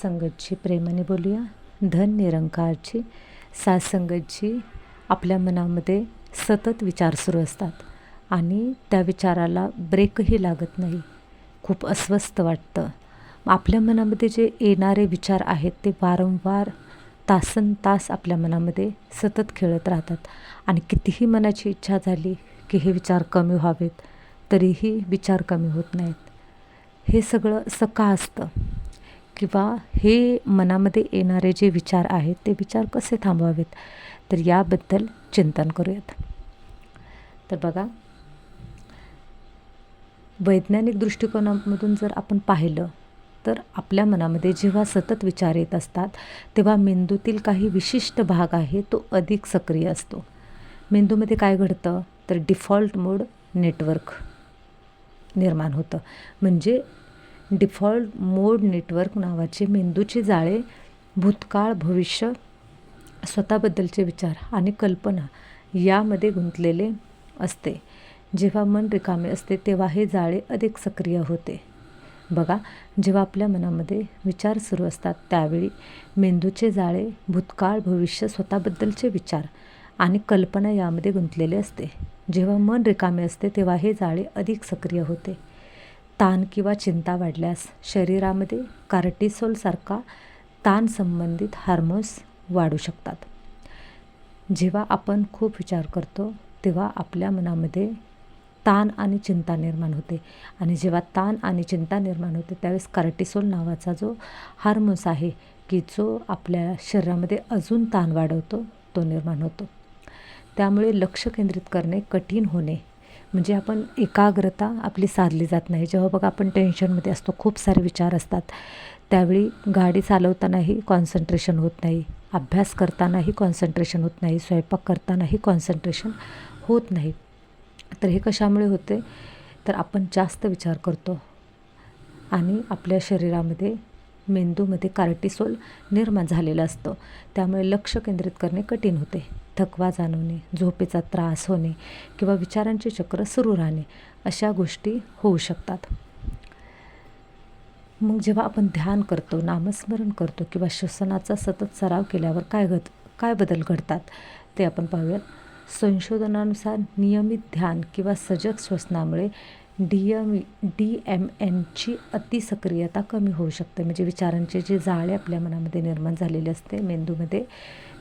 संगतची प्रेमाने बोलूया. धन निरंकारची सासंगतची आपल्या मनामध्ये सतत विचार सुरू असतात आणि त्या विचाराला ब्रेकही लागत नाही. खूप अस्वस्थ वाटतं. आपल्या मनामध्ये जे येणारे विचार आहेत ते वारंवार तासनतास आपल्या मनामध्ये सतत खेळत राहतात आणि कितीही मनाची इच्छा झाली की हे विचार कमी व्हावेत तरीही विचार कमी होत नाहीत. हे सगळं असं का असतं किंवा हे मनामध्ये येणारे जे विचार आहेत ते विचार कसे थांबवावेत, तर याबद्दल चिंतन करूयात. तर बघा, वैज्ञानिक दृष्टिकोनामधून जर आपण पाहिलं तर आपल्या मनामध्ये जेव्हा सतत विचार येत असतात तेव्हा मेंदूतील काही विशिष्ट भाग आहे तो अधिक सक्रिय असतो. मेंदूमध्ये काय घडतं तर डिफॉल्ट मोड नेटवर्क निर्माण होतं. म्हणजे डिफॉल्ट मोड नेटवर्क नावाचे मेंदूचे जाळे भूतकाळ, भविष्य, स्वतःबद्दलचे विचार आणि कल्पना यामध्ये गुंतलेले असते. जेव्हा मन रिकामे असते तेव्हा हे जाळे अधिक सक्रिय होते. बघा, जेव्हा आपल्या मनामध्ये विचार सुरू असतात त्यावेळी मेंदूचे जाळे भूतकाळ, भविष्य, स्वतःबद्दलचे विचार आणि कल्पना यामध्ये गुंतलेले असते. जेव्हा मन रिकामे असते तेव्हा हे जाळे अधिक सक्रिय होते. ताण किंवा चिंता वाढल्यास शरीरामध्ये कार्टिसोलसारखा ताण संबंधित हार्मोन्स वाढू शकतात. जेव्हा आपण खूप विचार करतो तेव्हा आपल्या मनामध्ये ताण आणि चिंता निर्माण होते आणि जेव्हा ताण आणि चिंता निर्माण होते त्यावेळेस कार्टिसोल नावाचा जो हार्मोन्स आहे की जो आपल्या शरीरामध्ये अजून ताण वाढवतो तो निर्माण होतो. त्यामुळे लक्ष केंद्रित करणे कठीण होणे, म्हणजे आपण एकाग्रता आपली साधली जात नाही. जेव्हा बघा आपण टेन्शनमध्ये असतो, खूप सारे विचार असतात, त्यावेळी गाडी चालवतानाही कॉन्सन्ट्रेशन होत नाही, अभ्यास करतानाही कॉन्सन्ट्रेशन होत नाही, स्वयंपाक करतानाही कॉन्सन्ट्रेशन होत नाही. तर हे कशामुळे होते तर आपण जास्त विचार करतो आणि आपल्या शरीरामध्ये मेंदूमध्ये कार्टिसोल निर्माण झालेलं असतं. त्यामुळे लक्ष केंद्रित करणे कठीण होते. थकवा जाणवणे, झोपेचा त्रास होणे किंवा विचारांचे चक्र सुरू राहणे अशा गोष्टी होऊ शकतात. मग जेव्हा आपण ध्यान करतो, नामस्मरण करतो किंवा श्वसनाचा सतत सराव केल्यावर काय बदल घडतात ते आपण पाहूयात. संशोधनानुसार नियमित ध्यान किंवा सजग श्वसनामुळे DMNची अतिसक्रियता कमी होऊ शकते. म्हणजे विचारांचे जे जाळे आपल्या मनामध्ये निर्माण झालेले असते मेंदूमध्ये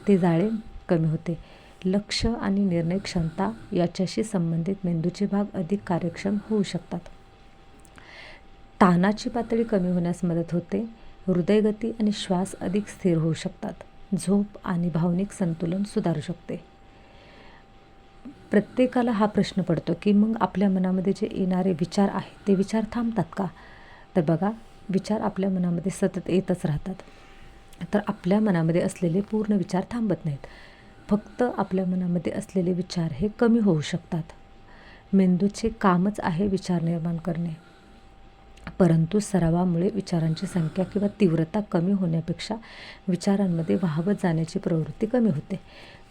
ते जाळे कमी होते. लक्ष आणि निर्णय क्षमता याच्याशी संबंधित मेंदूचे भाग अधिक कार्यक्षम होऊ शकतात. ताणाची पातळी कमी होण्यास मदत होते. हृदयगती आणि श्वास अधिक स्थिर होऊ शकतात. झोप आणि भावनिक संतुलन सुधारू शकते. प्रत्येकाला हा प्रश्न पडतो की मग आपल्या मनामध्ये जे येणारे विचार आहेत ते विचार थांबतात का? तर बघा, विचार आपल्या मनामध्ये सतत येतच राहतात. तर आपल्या मनामध्ये असलेले पूर्ण विचार थांबत नाहीत. फक्त आपल्या मनामध्ये असलेले विचार हे कमी होऊ शकतात. मेंदूचे कामच आहे विचार निर्माण करणे, परंतु सरावामुळे विचारांची संख्या किंवा तीव्रता कमी होण्यापेक्षा विचारांमध्ये वाहवत जाण्याची प्रवृत्ती कमी होते.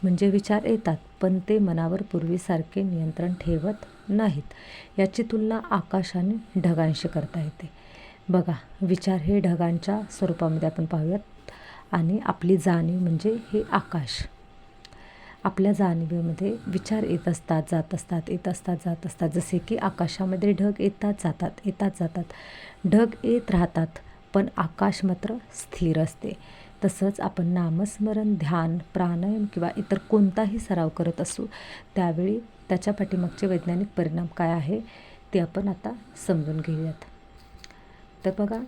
म्हणजे विचार येतात पण ते मनावर पूर्वीसारखे नियंत्रण ठेवत नाहीत. याची तुलना आकाश आणि ढगांशी करता येते. बघा, विचार हे ढगांच्या स्वरूपामध्ये आपण पाहूयात आणि आपली जाणीव म्हणजे हे आकाश. आपल्या जाणीवेमध्ये विचार येत असतात, जात असतात, येत असतात, जात असतात. जसे की आकाशामध्ये ढग येतात जातात, येतात जातात. ढग येत राहतात पण आकाश मात्र स्थिर असते. तसंच आपण नामस्मरण, ध्यान, प्राणायाम किंवा इतर कोणताही सराव करत असू त्यावेळी त्याच्या पाठीमागचे वैज्ञानिक परिणाम काय आहे ते आपण आता समजून घेऊयात. तर बघा,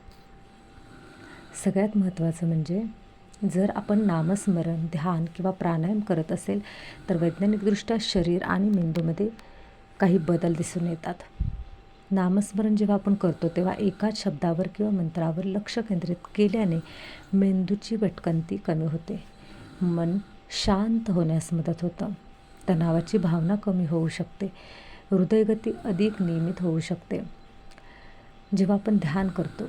सगळ्यात महत्त्वाचं म्हणजे जर आपण नामस्मरण, ध्यान किंवा प्राणायाम करत असेल तर वैज्ञानिकदृष्ट्या शरीर आणि मेंदूमध्ये काही बदल दिसून येतात. नामस्मरण जेव्हा आपण करतो तेव्हा एकाच शब्दावर किंवा मंत्रावर लक्ष केंद्रित केल्याने मेंदूची भटकंती कमी होते. मन शांत होण्यास मदत होतं. तणावाची भावना कमी होऊ शकते. हृदयगती अधिक नियमित होऊ शकते. जेव्हा आपण ध्यान करतो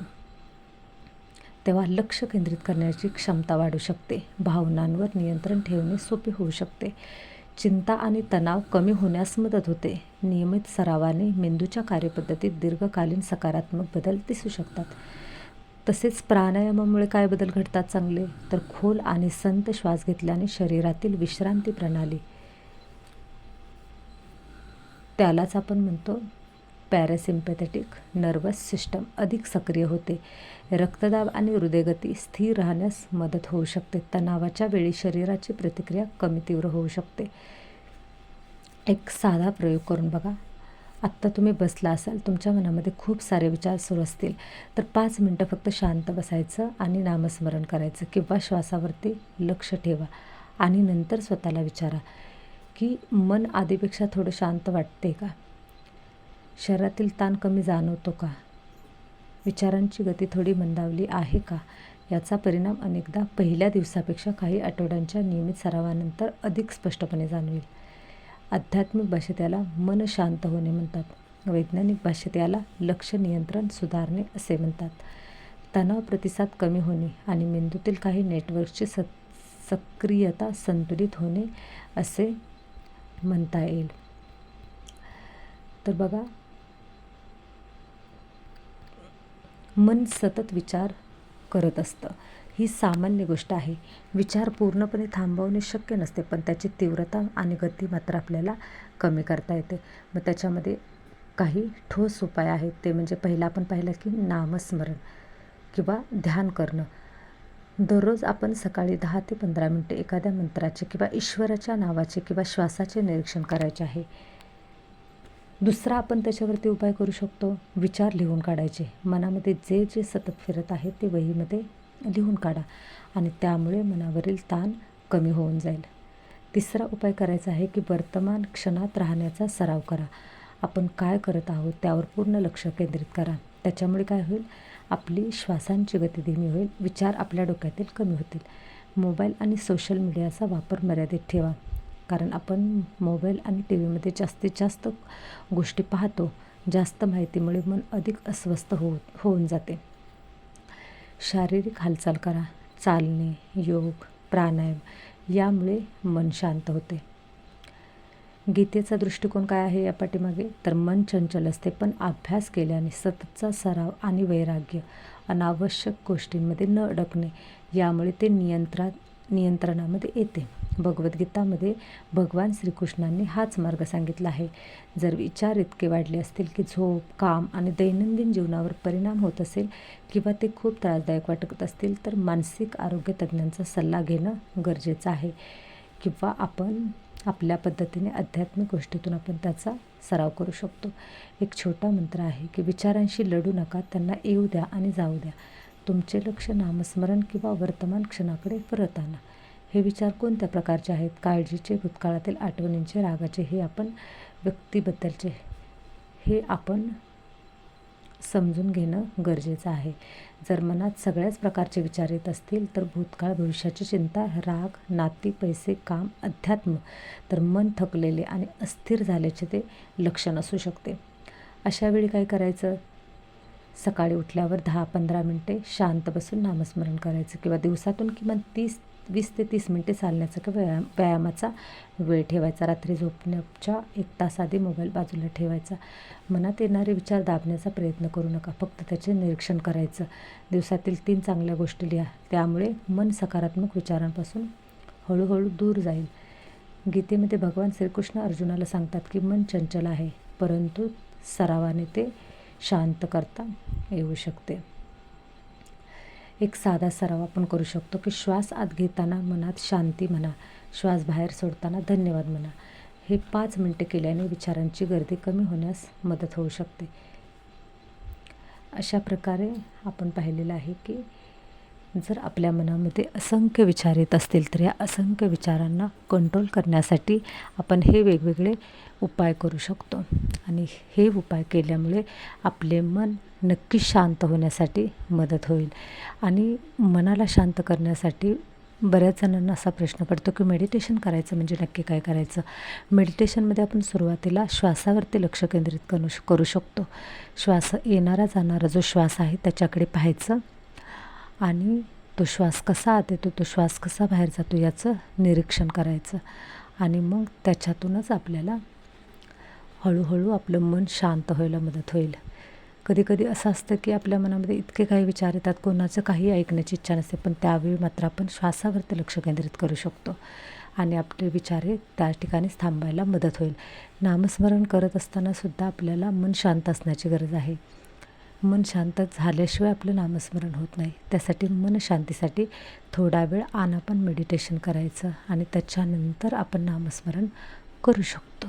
तेव्हा लक्ष केंद्रित करण्याची क्षमता वाढू शकते. भावनांवर नियंत्रण ठेवणे सोपे होऊ शकते. चिंता आणि तणाव कमी होण्यास मदत होते. नियमित सरावाने मेंदूच्या कार्यपद्धतीत दीर्घकालीन सकारात्मक बदल दिसू शकतात. तसेच प्राणायामामुळे काय बदल घडतात चांगले, तर खोल आणि संत श्वास घेतल्याने शरीरातील विश्रांती प्रणाली, त्यालाच आपण म्हणतो पॅरासिम्पॅथेटिक नर्वस सिस्टम अधिक सक्रिय होते. रक्तदाब आणि हृदयगती स्थिर राहण्यास मदत होऊ शकते. तणावाच्या वेळी शरीराची प्रतिक्रिया कमी तीव्र होऊ शकते. एक साधा प्रयोग करून बघा. आत्ता तुम्ही बसला असाल, तुमच्या मनामध्ये खूप सारे विचार सुरू असतील, तर 5 मिनटं फक्त शांत बसायचं आणि नामस्मरण करायचं किंवा श्वासावरती लक्ष ठेवा आणि नंतर स्वतःला विचारा की मन आधीपेक्षा थोडं शांत वाटते का? शरीरातील ताण कमी जाणवतो का? विचारांची गती थोडी मंदावली आहे का? याचा परिणाम अनेकदा पहिल्या दिवसापेक्षा काही आठवड्यांच्या नियमित सरावानंतर अधिक स्पष्टपणे जाणवेल. आध्यात्मिक भाषेत याला मन शांत होणे म्हणतात. वैज्ञानिक भाषेत याला लक्ष नियंत्रण सुधारणे असे म्हणतात. तणाव प्रतिसाद कमी होणे आणि मेंदूतील काही नेटवर्कची सक्रियता संतुलित होणे असे म्हणता येईल. तर बघा, मन सतत विचार करत असतं, ही सामान्य गोष्ट आहे. विचार पूर्णपणे थांबवणे शक्य नसते, पण त्याची तीव्रता आणि गती मात्र आपल्याला कमी करता येते. मग त्याच्यामध्ये काही ठोस उपाय आहेत. ते म्हणजे पहिला आपण पाहिलं की नामस्मरण किंवा ध्यान करणं. दररोज आपण सकाळी 10 ते 15 मिनटे एखाद्या मंत्राचे किंवा ईश्वराच्या नावाचे किंवा श्वासाचे निरीक्षण करायचे आहे. दुसरा आपण त्याच्यावरती उपाय करू शकतो, विचार लिहून काढायचे. मनामध्ये जे जे सतत फिरत आहे ते वहीमध्ये लिहून काढा आणि त्यामुळे मनावरील ताण कमी होऊन जाईल. तिसरा उपाय करायचा आहे की वर्तमान क्षणात राहण्याचा सराव करा. आपण काय करत आहोत त्यावर पूर्ण लक्ष केंद्रित करा. त्याच्यामुळे काय होईल, आपली श्वासांची गती धीमी होईल, विचार आपल्या डोक्यातील कमी होतील. मोबाईल आणि सोशल मीडियाचा वापर मर्यादित ठेवा, कारण आपण मोबाईल आणि टी व्हीमध्ये जास्तीत जास्त गोष्टी पाहतो. जास्त माहितीमुळे मन अधिक अस्वस्थ होऊन जाते. शारीरिक हालचाल करा, चालणे, योग, प्राणायाम यामुळे मन शांत होते. गीतेचा दृष्टिकोन काय आहे या पाठीमागे, तर मन चंचल असते, पण अभ्यास केल्याने सततचा सराव आणि वैराग्य, अनावश्यक गोष्टींमध्ये न अडकणे यामुळे ते नियंत्रणामध्ये येते. भगवद्गीतामध्ये भगवान श्रीकृष्णांनी हाच मार्ग सांगितला आहे. जर विचार इतके वाढले असतील की झोप, काम आणि दैनंदिन जीवनावर परिणाम होत असेल किंवा ते खूप त्रासदायक वाटत असतील, तर मानसिक आरोग्य तज्ज्ञांचा सल्ला घेणं गरजेचं आहे. किंवा आपण आपल्या पद्धतीने आध्यात्मिक गोष्टीतून आपण त्याचा सराव करू शकतो. एक छोटा मंत्र आहे की विचारांशी लढू नका, त्यांना येऊ द्या आणि जाऊ द्या. तुमचे लक्ष नामस्मरण किंवा वर्तमान क्षणाकडे परत आणा. हे विचार कोणत्या प्रकारचे आहेत, काळजीचे, भूतकाळातील आठवणींचे, रागाचे, हे आपण व्यक्तीबद्दलचे, हे आपण समजून घेणं गरजेचं आहे. जर मनात सगळ्याच प्रकारचे विचार येत असतील, तर भूतकाळ, भविष्याची चिंता, राग, नाती, पैसे, काम, अध्यात्म, तर मन थकलेले आणि अस्थिर झाल्याचे ते लक्षण असू शकते. अशा वेळी काय करायचं, सकाळी उठल्यावर 10-15 मिनटे शांत बसून नामस्मरण करायचं किंवा दिवसातून किमान 20 ते 30 मिनटे चालण्याचा किंवा व्यायामाचा वेळ ठेवायचा. रात्री झोपण्याच्या 1 तास आधी मोबाईल बाजूला ठेवायचा. मनात येणारे विचार दाबण्याचा प्रयत्न करू नका, फक्त त्याचे निरीक्षण करायचं. दिवसातील 3 चांगल्या गोष्टी लिहा, त्यामुळे मन सकारात्मक विचारांपासून हळूहळू दूर जाईल. गीतेमध्ये भगवान श्रीकृष्ण अर्जुनाला सांगतात की मन चंचल आहे, परंतु सरावाने ते शांत करता येऊ शकते. एक साधा सराव आपण करू शकतो की श्वास आत घेताना मनात शांती म्हणा, श्वास बाहेर सोडताना धन्यवाद म्हणा. हे 5 मिनटे केल्याने विचारांची गर्दी कमी होण्यास मदत होऊ शकते. अशा प्रकारे आपण पाहिलेलं आहे की जर आपल्या मनामध्ये असंख्य विचार येत असतील, तर या असंख्य विचारांना कंट्रोल करण्यासाठी आपण हे वेगवेगळे उपाय करू शकतो. आणि हे उपाय केल्यामुळे आपले मन नक्की शांत होण्यासाठी मदत होईल. आणि मनाला शांत करण्यासाठी बऱ्याच जणांना असा प्रश्न पडतो की मेडिटेशन करायचं म्हणजे नक्की काय करायचं. मेडिटेशनमध्ये आपण सुरुवातीला श्वासावरती लक्ष केंद्रित करू शकतो. येणारा जाणारा जो श्वास आहे त्याच्याकडे पाहायचं आणि तो श्वास कसा आत येतो, तो श्वास कसा बाहेर जातो याचं निरीक्षण करायचं. आणि मग त्याच्यातूनच आपल्याला हळूहळू आपलं मन शांत व्हायला मदत होईल. कधीकधी असं असतं की आपल्या मनामध्ये इतके काही विचार येतात, कोणाचं काही ऐकण्याची इच्छा नसते, पण त्यावेळी मात्र आपण श्वासावरती लक्ष केंद्रित करू शकतो आणि आपले विचार हे त्या ठिकाणीच थांबायला मदत होईल. नामस्मरण करत असतानासुद्धा आपल्याला मन शांत असण्याची गरज आहे. मन शांत झाल्याशिवाय आपलं नामस्मरण होत नाही. त्यासाठी मन शांतीसाठी थोडा वेळ आनापान मेडिटेशन करायचं आणि त्याच्यानंतर आपण नामस्मरण करू शकतो.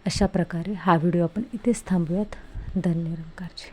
अशा प्रकारे हा व्हिडिओ आपण इथेच थांबूयात. धन्य निरंकारजी.